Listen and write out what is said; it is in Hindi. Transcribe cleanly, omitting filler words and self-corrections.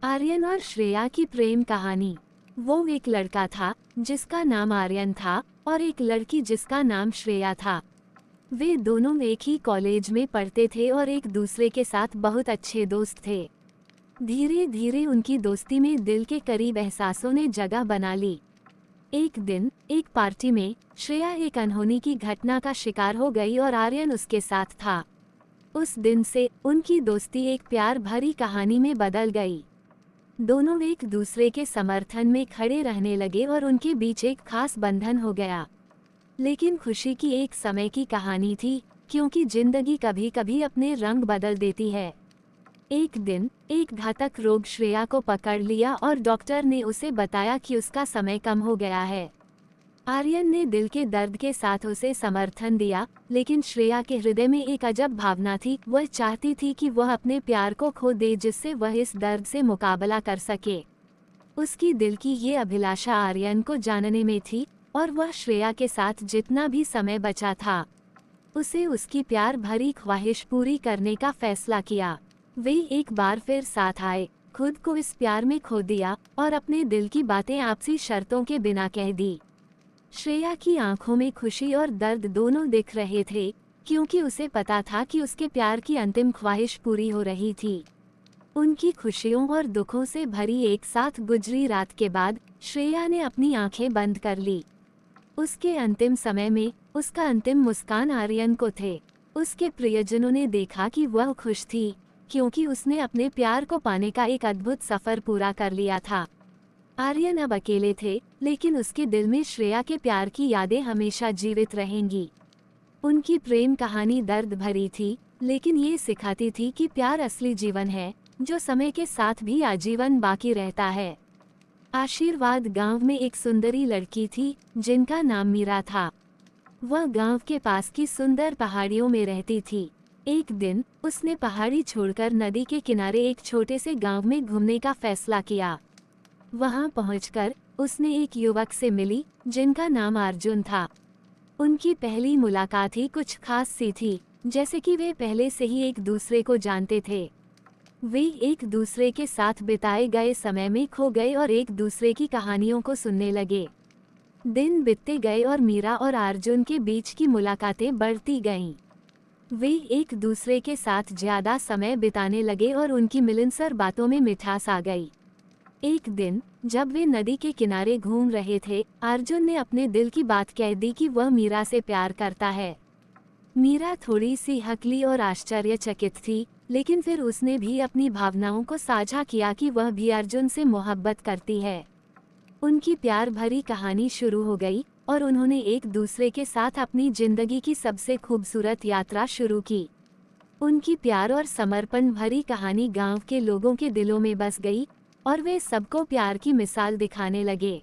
आर्यन और श्रेया की प्रेम कहानी। वो एक लड़का था जिसका नाम आर्यन था और एक लड़की जिसका नाम श्रेया था। वे दोनों एक ही कॉलेज में पढ़ते थे और एक दूसरे के साथ बहुत अच्छे दोस्त थे। धीरे धीरे उनकी दोस्ती में दिल के करीब एहसासों ने जगह बना ली। एक दिन एक पार्टी में श्रेया एक अनहोनी की घटना का शिकार हो गई और आर्यन उसके साथ था। उस दिन से उनकी दोस्ती एक प्यार भरी कहानी में बदल गई। दोनों एक दूसरे के समर्थन में खड़े रहने लगे और उनके बीच एक खास बंधन हो गया। लेकिन खुशी की एक समय की कहानी थी, क्योंकि जिंदगी कभी कभी अपने रंग बदल देती है। एक दिन एक घातक रोग श्रेया को पकड़ लिया और डॉक्टर ने उसे बताया कि उसका समय कम हो गया है। आर्यन ने दिल के दर्द के साथ उसे समर्थन दिया, लेकिन श्रेया के हृदय में एक अजब भावना थी। वह चाहती थी कि वह अपने प्यार को खो दे, जिससे वह इस दर्द से मुकाबला कर सके। उसकी दिल की ये अभिलाषा आर्यन को जानने में थी और वह श्रेया के साथ जितना भी समय बचा था उसे उसकी प्यार भरी ख्वाहिश पूरी करने का फैसला किया। वे एक बार फिर साथ आए, खुद को इस प्यार में खो दिया और अपने दिल की बातें आपसी शर्तों के बिना कह दी। श्रेया की आंखों में खुशी और दर्द दोनों दिख रहे थे, क्योंकि उसे पता था कि उसके प्यार की अंतिम ख्वाहिश पूरी हो रही थी। उनकी खुशियों और दुखों से भरी एक साथ गुजरी रात के बाद श्रेया ने अपनी आंखें बंद कर ली। उसके अंतिम समय में उसका अंतिम मुस्कान आर्यन को थे। उसके प्रियजनों ने देखा कि वह खुश थी, क्योंकि उसने अपने प्यार को पाने का एक अद्भुत सफर पूरा कर लिया था। आर्यन अब अकेले थे, लेकिन उसके दिल में श्रेया के प्यार की यादें हमेशा जीवित रहेंगी। उनकी प्रेम कहानी दर्द भरी थी, लेकिन ये सिखाती थी कि प्यार असली जीवन है, जो समय के साथ भी आजीवन बाकी रहता है। आशीर्वाद गांव में एक सुंदरी लड़की थी जिनका नाम मीरा था। वह गांव के पास की सुंदर पहाड़ियों में रहती थी। एक दिन उसने पहाड़ी छोड़कर नदी के किनारे एक छोटे से गांव में घूमने का फैसला किया। वहां पहुंचकर उसने एक युवक से मिली जिनका नाम अर्जुन था। उनकी पहली मुलाकात ही कुछ खास सी थी, जैसे कि वे पहले से ही एक दूसरे को जानते थे। वे एक दूसरे के साथ बिताए गए समय में खो गए और एक दूसरे की कहानियों को सुनने लगे। दिन बीतते गए और मीरा और अर्जुन के बीच की मुलाकातें बढ़ती गईं। वे एक दूसरे के साथ ज्यादा समय बिताने लगे और उनकी मिलनसार बातों में मिठास आ गई। एक दिन जब वे नदी के किनारे घूम रहे थे, अर्जुन ने अपने दिल की बात कह दी कि वह मीरा से प्यार करता है। मीरा थोड़ी सी हकली और आश्चर्यचकित थी, लेकिन फिर उसने भी अपनी भावनाओं को साझा किया कि वह भी अर्जुन से मोहब्बत करती है। उनकी प्यार भरी कहानी शुरू हो गई और उन्होंने एक दूसरे के साथ अपनी जिंदगी की सबसे खूबसूरत यात्रा शुरू की। उनकी प्यार और समर्पण भरी कहानी गांव के लोगों के दिलों में बस गई और वे सबको प्यार की मिसाल दिखाने लगे।